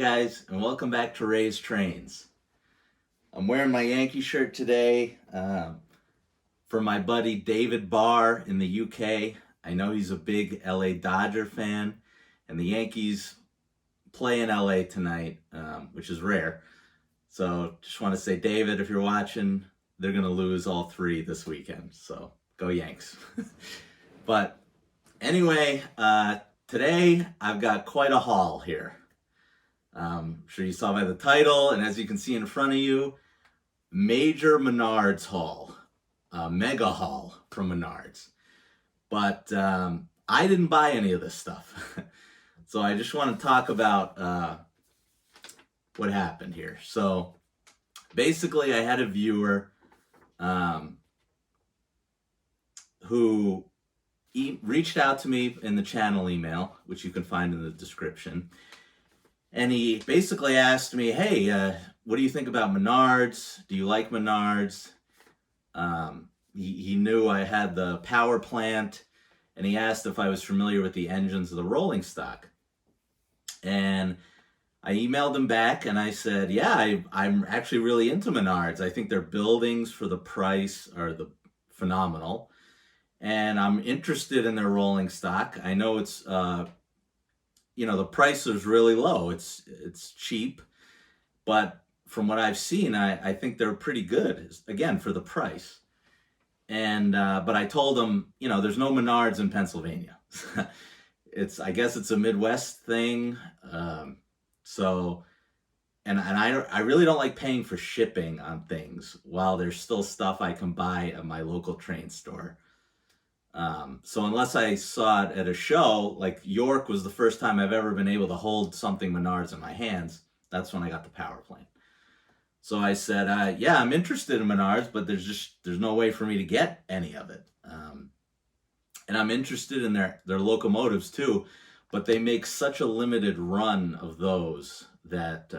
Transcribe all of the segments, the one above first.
guys, and welcome back to Ray's Trains. I'm wearing my Yankee shirt today for my buddy David Barr in the UK. I know he's a big LA Dodger fan, and the Yankees play in LA tonight, which is rare. So just want to say, David, if you're watching, they're going to lose all three this weekend. So go Yanks. But anyway, today I've got quite a haul here. I'm sure you saw by the title, and as you can see in front of you, major Menards haul, mega haul from Menards. But I didn't buy any of this stuff. So I just want to talk about what happened here. So basically I had a viewer who reached out to me in the channel email, which you can find in the description. And he basically asked me, hey, what do you think about Menards? Do you like Menards? He knew I had the power plant, and he asked if I was familiar with the engines of the rolling stock. And I emailed him back, and I said, yeah, I'm actually really into Menards. I think their buildings for the price are phenomenal. And I'm interested in their rolling stock. I know it's... the price is really low. It's cheap, but from what I've seen, I think they're pretty good, again, for the price. And but I told them, there's no Menards in Pennsylvania. I guess it's a Midwest thing. I really don't like paying for shipping on things while there's still stuff I can buy at my local train store. So unless I saw it at a show, like York was the first time I've ever been able to hold something Menards in my hands. That's when I got the power plane. So I said, yeah, I'm interested in Menards, but there's no way for me to get any of it. And I'm interested in their locomotives too, but they make such a limited run of those that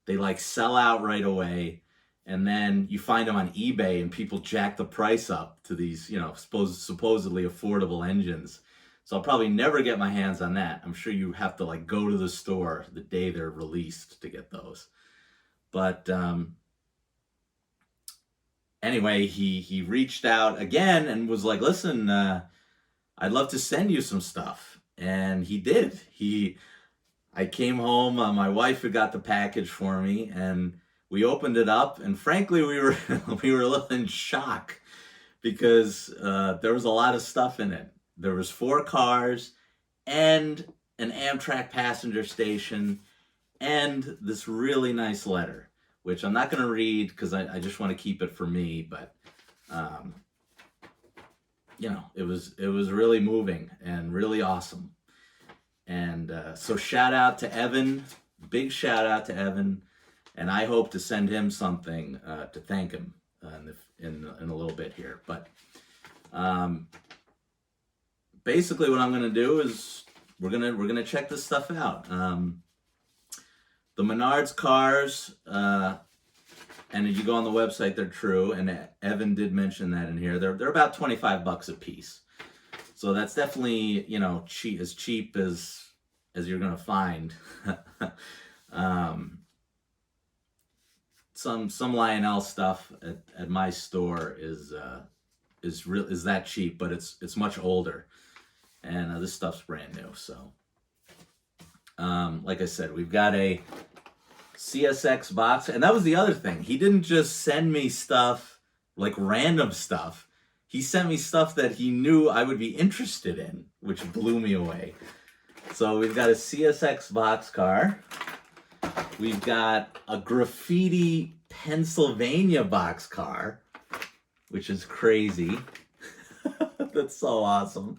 they like sell out right away. And then you find them on eBay and people jack the price up to these, supposedly affordable engines. So I'll probably never get my hands on that. I'm sure you have to go to the store the day they're released to get those. But anyway, he reached out again and was like, listen, I'd love to send you some stuff. And he did. I came home, my wife had got the package for me, and we opened it up, and frankly, we were a little in shock because there was a lot of stuff in it. There was 4 cars and an Amtrak passenger station and this really nice letter, which I'm not going to read because I just want to keep it for me. But it was really moving and really awesome. And so shout out to Evan, big shout out to Evan. And I hope to send him something to thank him in a little bit here. But basically, what I'm going to do is we're gonna check this stuff out. The Menards cars, and if you go on the website, they're true. And Evan did mention that in here. They're about $25 a piece. So that's definitely cheap as you're going to find. Some Lionel stuff at my store is that cheap, but it's much older, and this stuff's brand new. So, like I said, we've got a CSX box, and that was the other thing. He didn't just send me stuff like random stuff. He sent me stuff that he knew I would be interested in, which blew me away. So we've got a CSX boxcar. We've got a Graffiti Pennsylvania boxcar, which is crazy. That's so awesome.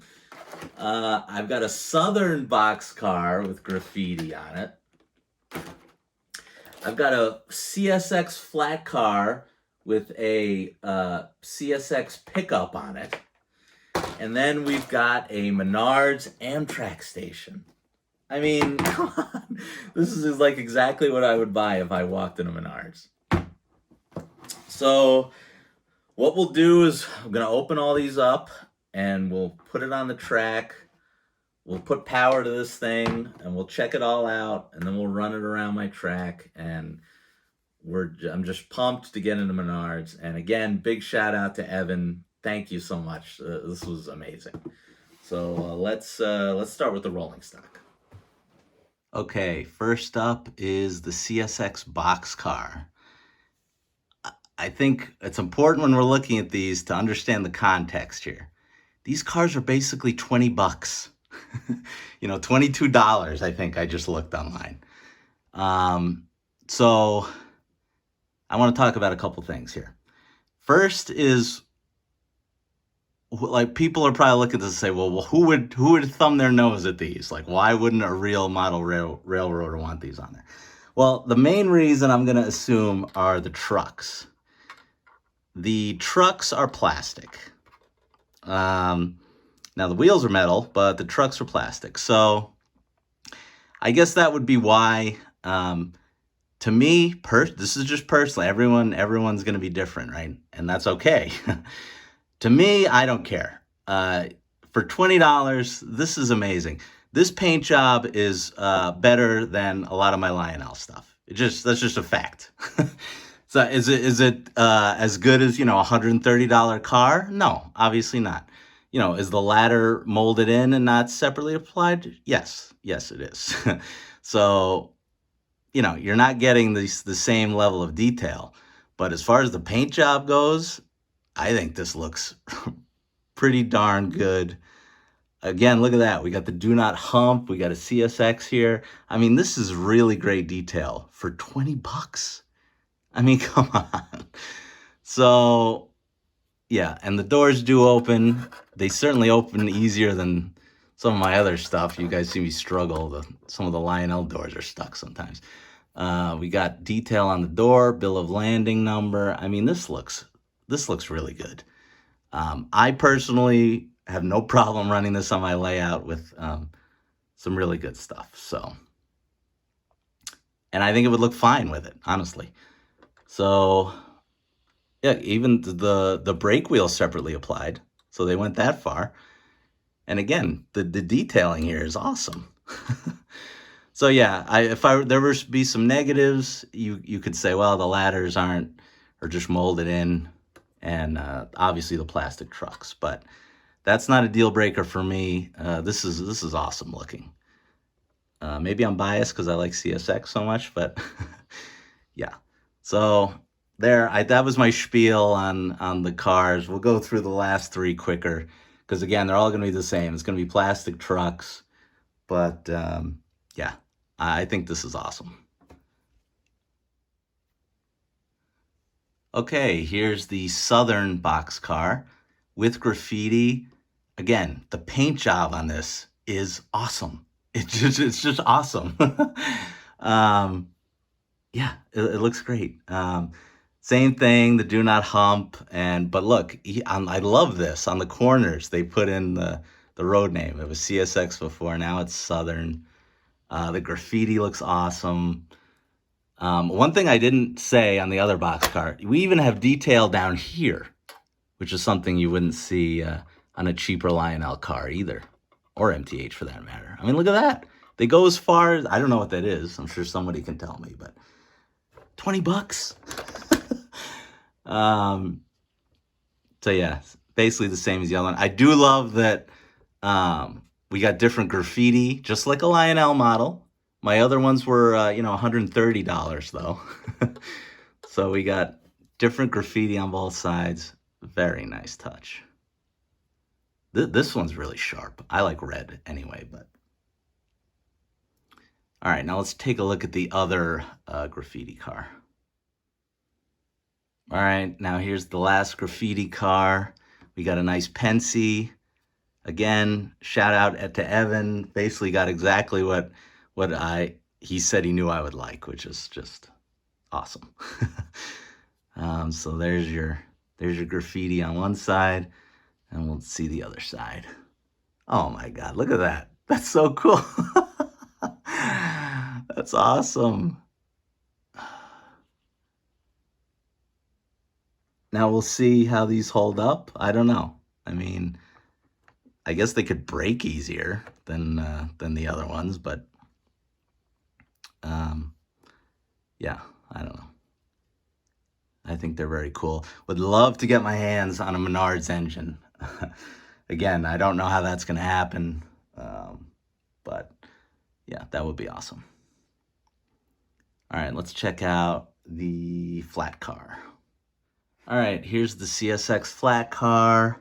I've got a Southern boxcar with graffiti on it. I've got a CSX Flat Car with a CSX pickup on it. And then we've got a Menards Amtrak Station. I mean, come on. This is like exactly what I would buy if I walked into Menards. So what we'll do is I'm going to open all these up and we'll put it on the track. we'll put power to this thing and we'll check it all out, and then we'll run it around my track. And I'm just pumped to get into Menards. And again, big shout out to Evan. Thank you so much. This was amazing. So let's start with the rolling stock. Okay, first up is the CSX box car. I think it's important when we're looking at these to understand the context here. These cars are basically $20. $22, I think I just looked online. So I want to talk about a couple things here. First is, like, people are probably looking to say, well, who would thumb their nose at these? Like, why wouldn't a real model railroader want these on there? Well, the main reason I'm going to assume are the trucks. The trucks are plastic. Now the wheels are metal, but the trucks are plastic. So I guess that would be why. To me, this is just personally. Everyone's going to be different, right? And that's okay. To me, I don't care. For $20, this is amazing. This paint job is better than a lot of my Lionel stuff. That's just a fact. So is it as good as, a $130 car? No, obviously not. Is the ladder molded in and not separately applied? Yes, it is. So, you're not getting the same level of detail. But as far as the paint job goes, I think this looks pretty darn good. Again, look at that. We got the do not hump. We got a CSX here. I mean, this is really great detail for $20. I mean, come on. So, yeah, and the doors do open. They certainly open easier than some of my other stuff. You guys see me struggle. Some of the Lionel doors are stuck sometimes. We got detail on the door, bill of landing number. I mean, this looks really good. I personally have no problem running this on my layout with some really good stuff. So, and I think it would look fine with it, honestly. So, yeah, even the brake wheel separately applied. So they went that far. And again, the detailing here is awesome. So yeah, if there were to be some negatives, you could say, well, the ladders are just molded in, and obviously the plastic trucks. But that's not a deal breaker for me. This is awesome looking. Maybe I'm biased because I like CSX so much, but yeah. So that was my spiel on the cars. We'll go through the last three quicker because again, they're all going to be the same. It's going to be plastic trucks, but yeah, I think this is awesome. Okay, here's the Southern box car with graffiti. Again, the paint job on this is awesome. It's just awesome. Yeah, it looks great. Same thing, the do not hump, but look, I love this. On the corners, they put in the road name. It was CSX before, now it's Southern. The graffiti looks awesome. One thing I didn't say on the other box car, we even have detail down here, which is something you wouldn't see on a cheaper Lionel car either, or MTH for that matter. I mean, look at that. They go as far as, I don't know what that is. I'm sure somebody can tell me, but $20. So yeah, basically the same as the other one. I do love that we got different graffiti, just like a Lionel model. My other ones were, $130 though. So we got different graffiti on both sides. Very nice touch. This one's really sharp. I like red anyway, but. All right, now let's take a look at the other graffiti car. All right, now here's the last graffiti car. We got a nice Pensy. Again, shout out to Evan. Basically got exactly what he said he knew I would like, which is just awesome. So there's your graffiti on one side, and we'll see the other side. Oh my God, look at that. That's so cool. That's awesome. Now we'll see how these hold up. I don't know. I mean, I guess they could brake easier than the other ones, but yeah, I don't know. I think they're very cool. Would love to get my hands on a Menards engine. Again, I don't know how that's going to happen, but yeah, that would be awesome. All right, let's check out the flat car. All right, here's the CSX Flat Car.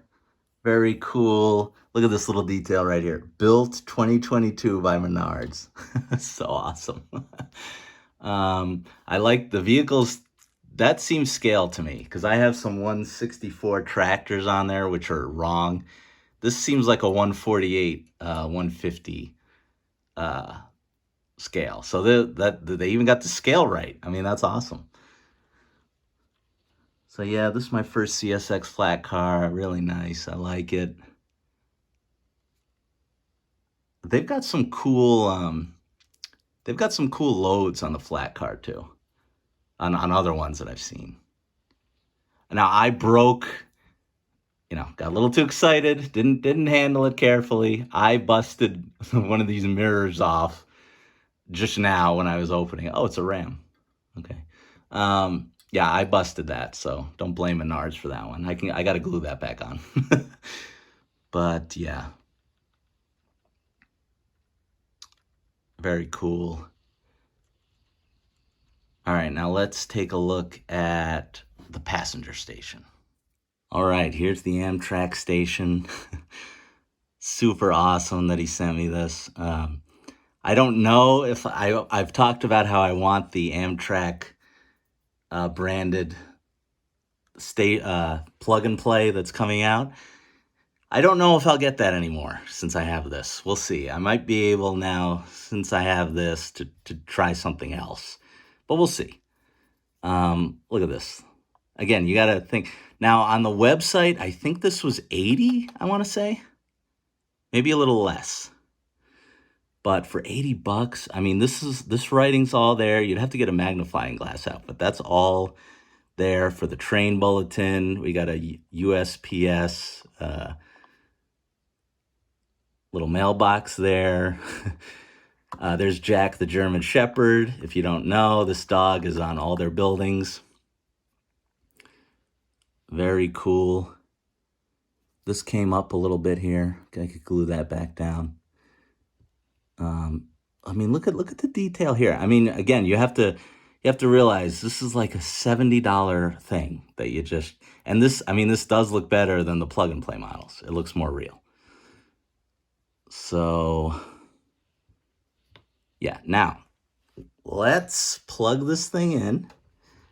Very cool. Look at this little detail right here. Built 2022 by Menards. So awesome. I like the vehicles. That seems scale to me because I have some 164 tractors on there, which are wrong. This seems like a 148, 150 scale. So they even got the scale right. I mean, that's awesome. So yeah, this is my first CSX flat car. Really nice. I like it. They've got some cool loads on the flat car too. On other ones that I've seen. Now I broke, got a little too excited, didn't handle it carefully. I busted one of these mirrors off just now when I was opening it. Oh, it's a Ram. Okay. Yeah, I busted that, so don't blame Menards for that one. I got to glue that back on. But yeah. Very cool. All right, now let's take a look at the passenger station. All right, here's the Amtrak station. Super awesome that he sent me this. I don't know if I've talked about how I want the Amtrak branded plug and play that's coming out. I don't know if I'll get that anymore since I have this. We'll see. I might be able now, since I have this, to try something else. But we'll see. Look at this. Again, you got to think. Now, on the website, I think this was 80, I want to say. Maybe a little less. But for 80 bucks, I mean, this writing's all there. You'd have to get a magnifying glass out, but that's all there for the train bulletin. We got a USPS little mailbox there. There's Jack the German Shepherd. If you don't know, this dog is on all their buildings. Very cool. This came up a little bit here. I could glue that back down. I mean, look at the detail here. I mean, again, you have to realize this is like a $70 thing that you just, and this, I mean, this does look better than the plug and play models. It looks more real. So yeah, now let's plug this thing in.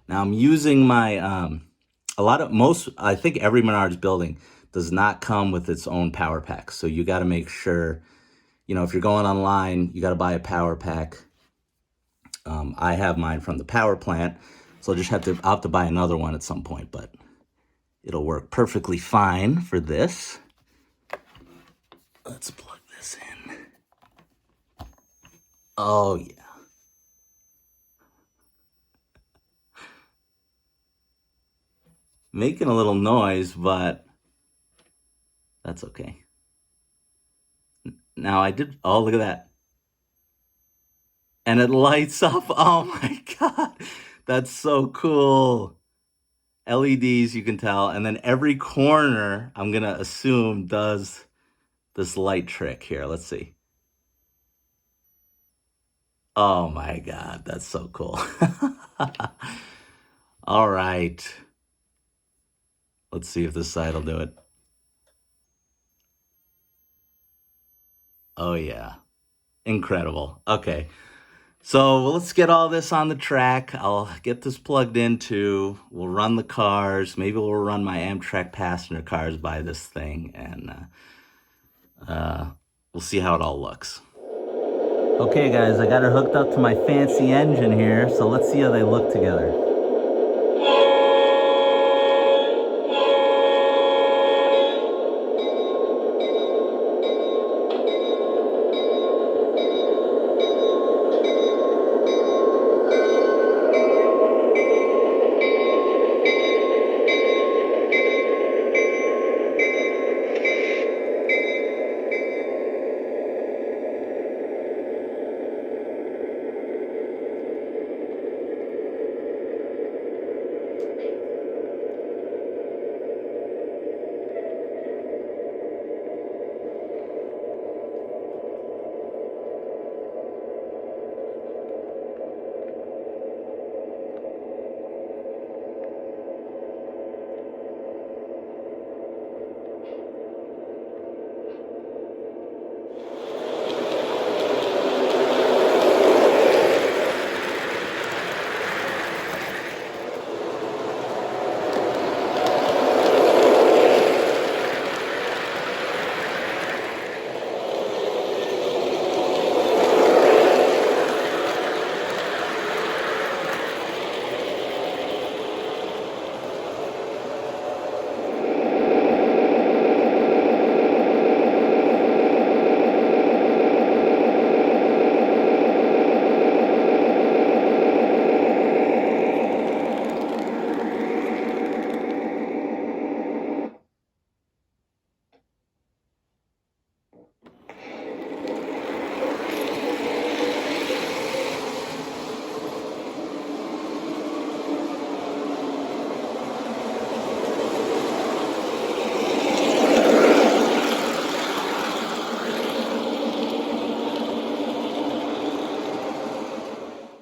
Now I'm using my, I think every Menards building does not come with its own power pack. So you got to make sure, if you're going online, you got to buy a power pack. I have mine from the power plant, so I'll have to buy another one at some point, but it'll work perfectly fine for this. Let's plug this in. Oh yeah. Making a little noise, but that's okay. Now oh, look at that. And it lights up. Oh my God. That's so cool. LEDs, you can tell. And then every corner, I'm going to assume, does this light trick here. Let's see. Oh my God. That's so cool. All right. Let's see if this side will do it. Oh yeah. Incredible. Okay. So let's get all this on the track. I'll get this plugged into. We'll run the cars. Maybe we'll run my Amtrak passenger cars by this thing, and we'll see how it all looks. Okay, guys, I got her hooked up to my fancy engine here, so let's see how they look together.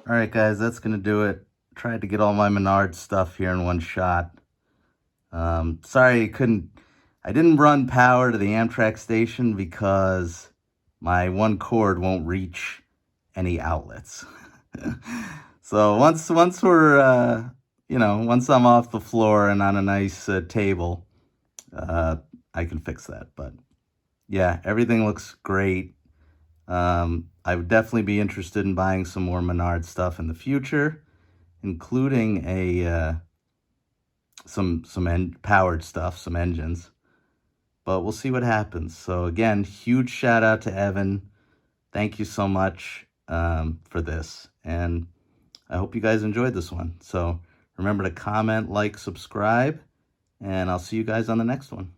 All right, guys, that's going to do it. Tried to get all my Menards stuff here in one shot. Sorry I didn't run power to the Amtrak station because my one cord won't reach any outlets. So once we're, once I'm off the floor and on a nice table, I can fix that. But yeah, everything looks great. I would definitely be interested in buying some more Menards stuff in the future, including some powered stuff, some engines. But we'll see what happens. So again, huge shout out to Evan. Thank you so much for this, and I hope you guys enjoyed this one. So remember to comment, like, subscribe, and I'll see you guys on the next one.